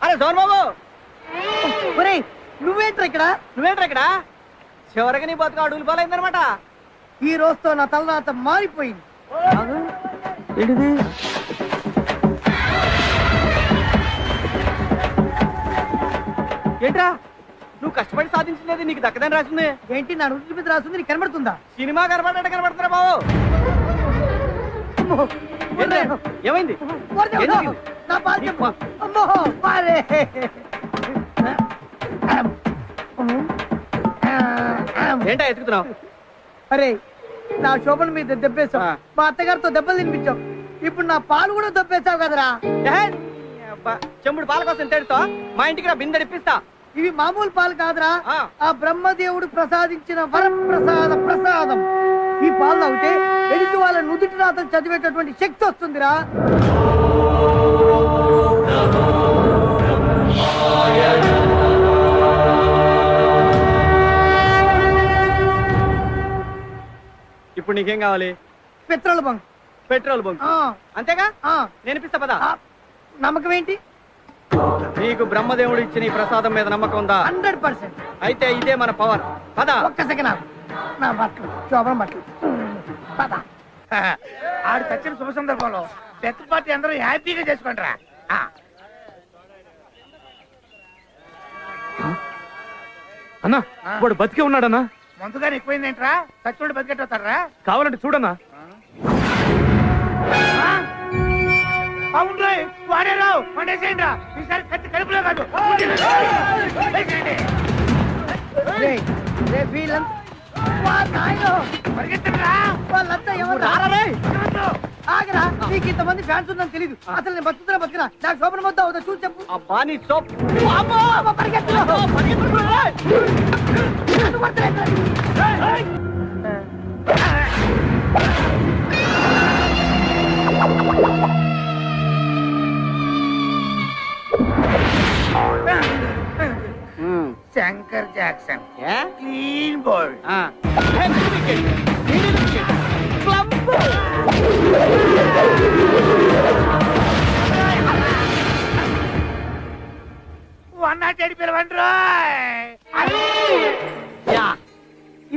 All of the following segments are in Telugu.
అరే జోన్ బాబు నువ్వేంట్రా ఇక్కడ చివరికి నీ బతుకు అడుగులు పాలైందనమాట. ఈ రోజుతో నా తలరాత మారిపోయింది. ఏంటిది? ఏంట్రా నువ్వు కష్టపడి సాధించినది నీకు దక్కదని రాసింది ఏంటి? నా రుచి మీద రాసింది నీకు కనబడుతుందా? సినిమా కనబడ్డా కనబడుతున్నా బాబు. ఏమైంది? ఏంటా ఎత్తుకుతున్నావు? అరే నా శోభన మీద దెబ్బేశావు, మా అత్తగారితో దెబ్బలు తినిపించావు, ఇప్పుడు నా పాలు కూడా దెబ్బేశావు కదరా. చెంబుడు పాల కోసం తేడుతో మా ఇంటికి బిందె ఇప్పిస్తా. ఇవి మామూలు పాలు కాదురా, ఆ బ్రహ్మదేవుడు ప్రసాదించిన ప్రసాదం. ఈ పాలు తాగితే ఎదుటి వాళ్ళ నుదుటి రాతలు చదివేటటువంటి శక్తి వస్తుందిరా. ఇప్పుడు నీకేం కావాలి? Petrol bunk. పెట్రోల్ బంక్ అంతేగా? నేను ఇప్పిస్తా పదా. నమ్మకం ఏంటి? నీకు బ్రహ్మదేవుడు ఇచ్చిన ఈ ప్రసాదం మీద నమ్మకం ఉందా? 100%. అయితే ఇదే మన పవర్. పద. ఒక్క సెకండ్. నా బట్టలు శోభనం బట్టలు. పద. ఆడు చచ్చిన శుభ సందర్భంలో డెత్ పార్టీ అందరూ హ్యాపీగా చేసుకుంటారా? అన్నా వాడు బతికే ఉన్నాడన్నా. ముందుగానే ఎక్కువైందేంట్రా? చచ్చుడు బతికెట్టవుతారా? కావాలంటే చూడన్నా. అవును వాడేరావు వండేసేయండిరా. ఈసారి కత్తి కడుపులో కాదు. వాళ్ళంతా ఎవరు? ఆగరా, నీకు ఇంతమంది ఫ్యాన్స్ ఉందని తెలీదు. అసలు నేను బతుకుతున్నా నాకు శోభన మొత్తం అవుతా చూసి చెప్పు. అబ్బా నీ soap Shankar Jackson clean bold.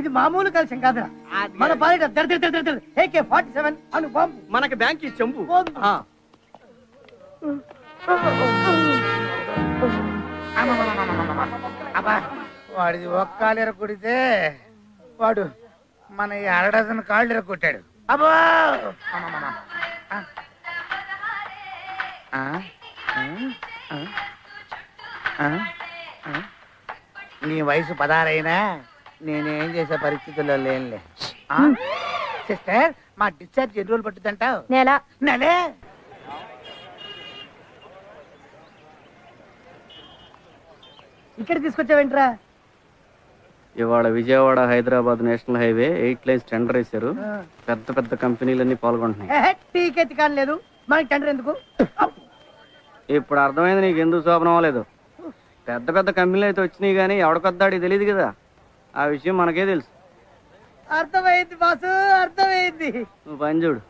ఇది మామూలు కలిసి కాదురా, మన పాలిట AK-47 అను బాంబు. మనకి బ్యాంక్ చెంబు. అబ్బా వాడిది ఒక్కాలు ఎరగొడితే వాడు మన 12 కాళ్ళు ఎరగొట్టాడు. అబ్బో నీ వయసు 16 అయినా నేనేం చేసే పరిస్థితుల్లో లేనులే. సిస్టర్ మా డిశ్చార్జ్ ఎన్ని రోజులు పట్టుద్దంటావు? నెలే. ఇక్కడ తీసుకొచ్చావేంట్రా? ఇవాళ Vijayawada Hyderabad national highway 8 lines tender వేశారు. పెద్ద పెద్ద కంపెనీలన్నీ పాల్గొంటున్నాయి. టీకెట్ కాలేదు, మనకి టెండర్ ఎందుకు? ఇప్పుడు అర్థమైంది నీకు ఎందుకు శోభనం అవ్వలేదు. పెద్ద పెద్ద కంపెనీలు అయితే వచ్చినాయి కానీ ఎవడికొద్దాడి తెలియదు కదా. ఆ విషయం మనకే తెలుసు. అర్థమైంది బాసు, అర్థమైంది. నువ్వు పని చూడు.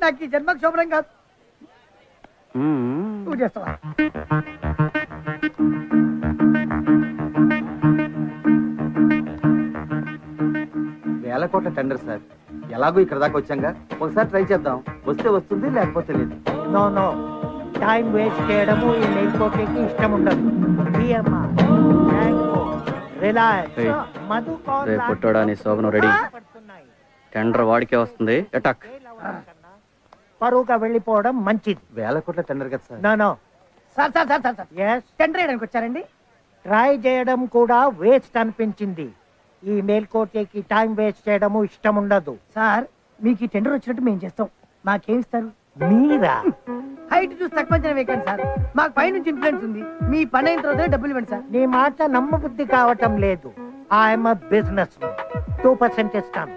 నాకు ఈ జన్మకు శోభనం కాదు. నువ్వు చేస్తావా? వేల కోట్ల టెండర్ సార్. ఎలాగో ఇక్కడ దాకా వచ్చాంగా, ఒకసారి ట్రై చేద్దాం. వస్తే వస్తుంది, లేకపోతే లేదు. నో టైం వేస్ట్ చేయడము ఈ మేల్కోటేకి ఇష్టం ఉండదు. రేపు పుట్టోడా నీ శోభనం రెడీ. టెండర్ వాడికే వస్తుంది. అటాక్. పరువుగా వెళ్ళిపోవడం మంచిది. వేల కోట్ల టెండర్ కదా సార్. నో సార్ టెండర్ వేయడానికి వచ్చారండి. ట్రై చేయడం కూడా వేస్ట్ అనిపించింది. ఈ మేల్కోటేకి టైం వేస్ట్ చేయడము ఇష్టం ఉండదు. సార్ మీకు ఈ టెండర్ వచ్చినట్టు మేము చేస్తాం. మాకేం ఇస్తారు? మీరా? హైట్ చూసి తక్కువ అంచనా వేయకండి సార్. మాకు పైనుంచి ఇన్ఫ్లుయెన్స్ ఉంది. మీ పని అయిన తర్వాత డబ్బులు ఇవ్వండి సార్. నీ మాట నమ్మబుద్ధి కావటం లేదు. ఐఎమ్ బిజినెస్ 2% ఇస్తాను.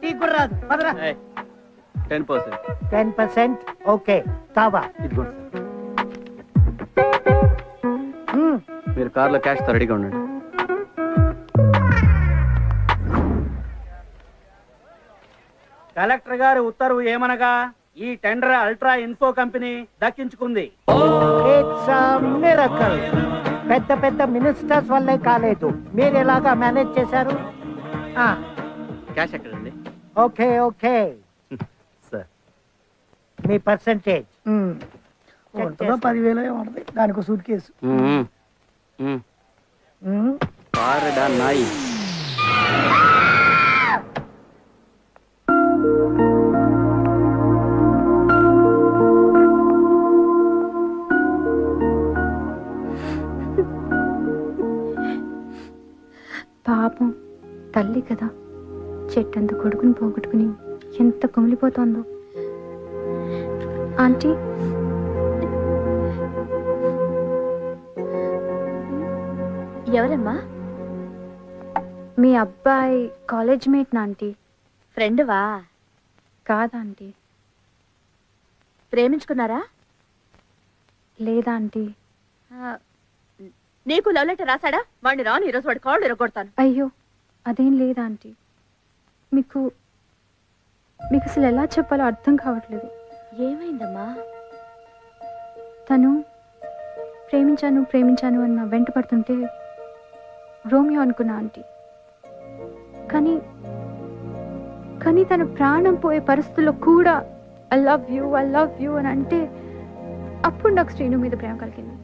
నీకు కూడా రాదు. పదరా. 10%. 10%. ఓకే కావా? ఇదిగోండి సార్. మీరు కార్లో క్యాష్ తో రెడీగా ఉండండి. కలెక్టర్ గారి ఉత్తర్వు ఏమనగా ఈ టెండర్ అల్ట్రా ఇన్ఫో కంపెనీ దక్కించుకుంది. It's miracle. పెద్ద పెద్ద మినిస్టర్స్ వల్లే కాలేదు. మీరు ఎలాగా మేనేజ్ చేశారు? క్యాష్ ఎక్కడండి? Okay okay. సార్ మీ పర్సంటేజ్? ఉంటుందో 10,000 ఏముంటది. దానికి సూట్ కేసు. పారడా నాయి. పాపం తల్లి కదా, చెట్టంత కొడుకుని పోగొట్టుకుని ఎంత కుమిలిపోతోందో. ఆంటీ, ఎవరమ్మా? మీ అబ్బాయి కాలేజ్ మేట్ నా ఆంటీ. ఫ్రెండ్వా? కాదా ఆంటీ. ప్రేమించుకున్నారా? లేదా ఆంటీ. నీకు లవ్ లెటర్ రాశాడా? వాడిని రాను, ఈరోజు వాడి కాళ్ళు ఇరగొడతాను. అయ్యో అదేం లేదా ఆంటీ. మీకు అసలు ఎలా చెప్పాలో అర్థం కావట్లేదు. ఏమైందమ్మా? తను ప్రేమించాను అన్న వెంట పడుతుంటే రోమియో అనుకున్నా ఆంటీ. కానీ తను ప్రాణం పోయే పరిస్థితుల్లో కూడా ఐ లవ్ యూ అని అంటే అప్పుడు నాకు శ్రీను మీద ప్రేమ కలిగింది.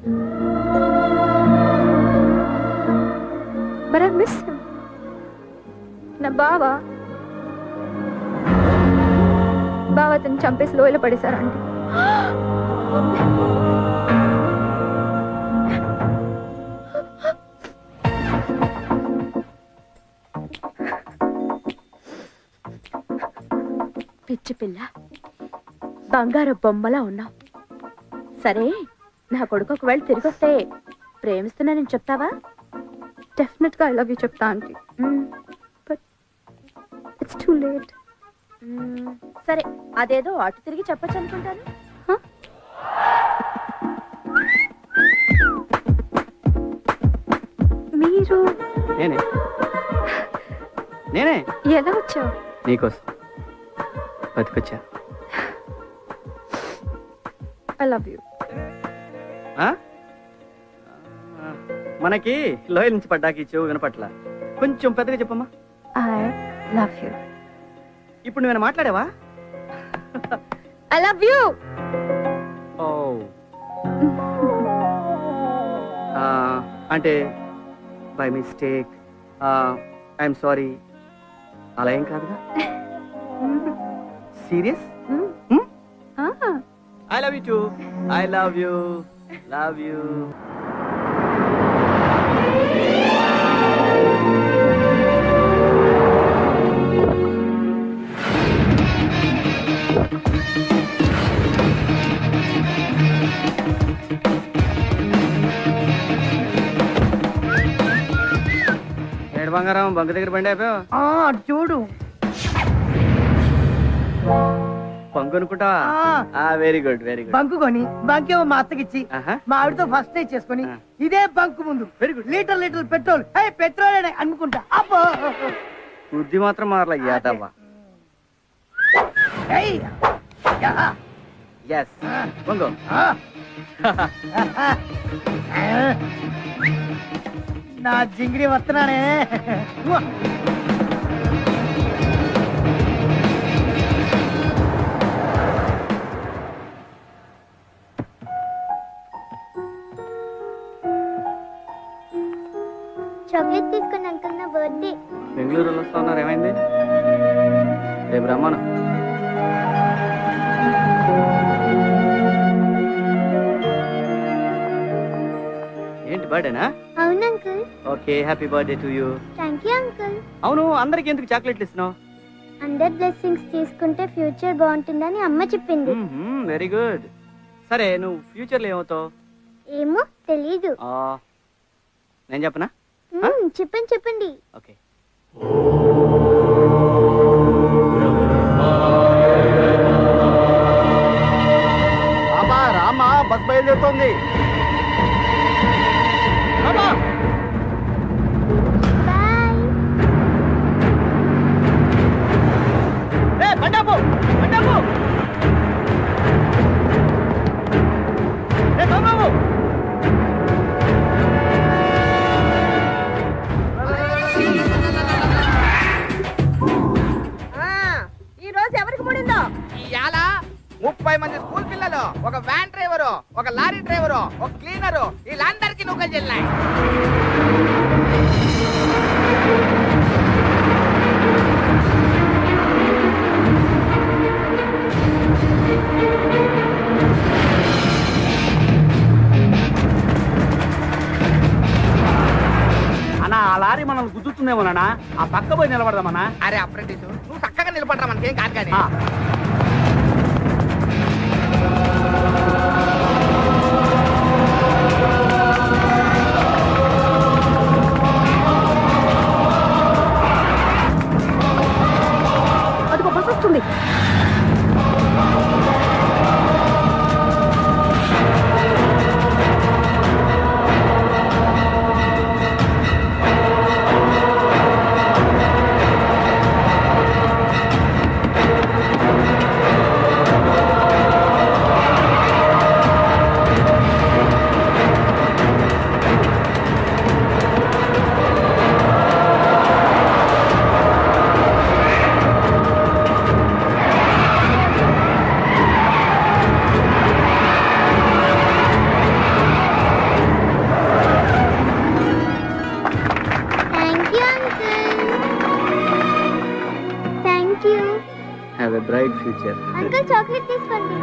But I miss him. నా బావ అతను చంపేసి లోయలో పడేశారు ఆంటీ. పిచ్చి పిల్ల, బంగారు బొమ్మలా ఉన్నావు. సరే, నా కొడుకు ఒకవేళ తిరిగి వస్తే ప్రేమిస్తున్నానని చెప్తావా? డెఫినెట్గా ఐ లవ్ యూ చెప్తా aunty. But it's too late. సరే, అదేదో అటు తిరిగి చెప్పచ్చు అనుకుంటాను. మీరు నేనే ఎలా వచ్చావు? నీకోసం బతికొచ్చా. I love you. మనకి లోయల నుంచి పడ్డాకి చెవు వినపట్ల. కొంచెం పెద్దగా చెప్పమ్మా. I love you. ఇప్పుడు నువ్వేనా మాట్లాడావా? I love you. ఓ అంటే బై మిస్టేక్, ఐఎమ్ సారీ అలా ఏం కాదుగా? Serious? I love you too. I love you. Love you. ఏడు బంగారం బంకు దగ్గర బండి అయిపోయావు. అటు చూడు. బంకు అనుకుంటావా? Very good very good. Bunk కొని బంకేమో మా అత్తకిచ్చి మా ఆవిడతో ఫస్ట్ నైట్ చేసుకొని ఇదే బంకు ముందు very good litre petrol petrol అనుకుంటా. అబ్బో బుద్ధి మాత్రం మారలా యాదవ్వా. ఎస్ బంగు. నా జింగిరి వస్తున్నానే. చాక్లెట్ తీసుకుని అంకుల్, నా బర్త్డే. బెంగళూరులో వస్తా ఉన్నారు, ఏమైంది? రేపు రమ్మను. ఏంటి బర్త్డేనా? అవును uncle. Okay, happy birthday to you. Thank you uncle. అవును, అందరికి ఎందుకు చాక్లెట్లు ఇస్తున్నావు? అందరి బ్లెస్సింగ్స్ తీసుకుంటే ఫ్యూచర్ బాగుంటుందని అమ్మ చెప్పింది. Very good. సరే నువ్వు ఫ్యూచర్లో ఏమవుతావు? ఏమో తెలీదు. నేను చెప్పనా? చెప్పండి. ఓకే. రామా బస్ బయలుదేరుతోంది. ఈ రోజు ఎవరికి ముడిందో? ఇవాళ 30 మంది స్కూల్ పిల్లలు, ఒక వ్యాన్ డ్రైవరు, ఒక లారీ డ్రైవరు, ఒక క్లీనరు, వీళ్ళందరికీ నూకలు చెల్లాయి. అన్నా ఆ లారీ మనల్ని గుద్దుతుందేమోనా? ఆ పక్క పోయి నిలబడదామన్నా. అరే అప్రెంటిస్, నువ్వు చక్కగా నిలబడరా, మనకేం కాదు కానీ. అదిగో బస్ వస్తుంది. Have a bright future. Uncle chocolate తీసుకోండి.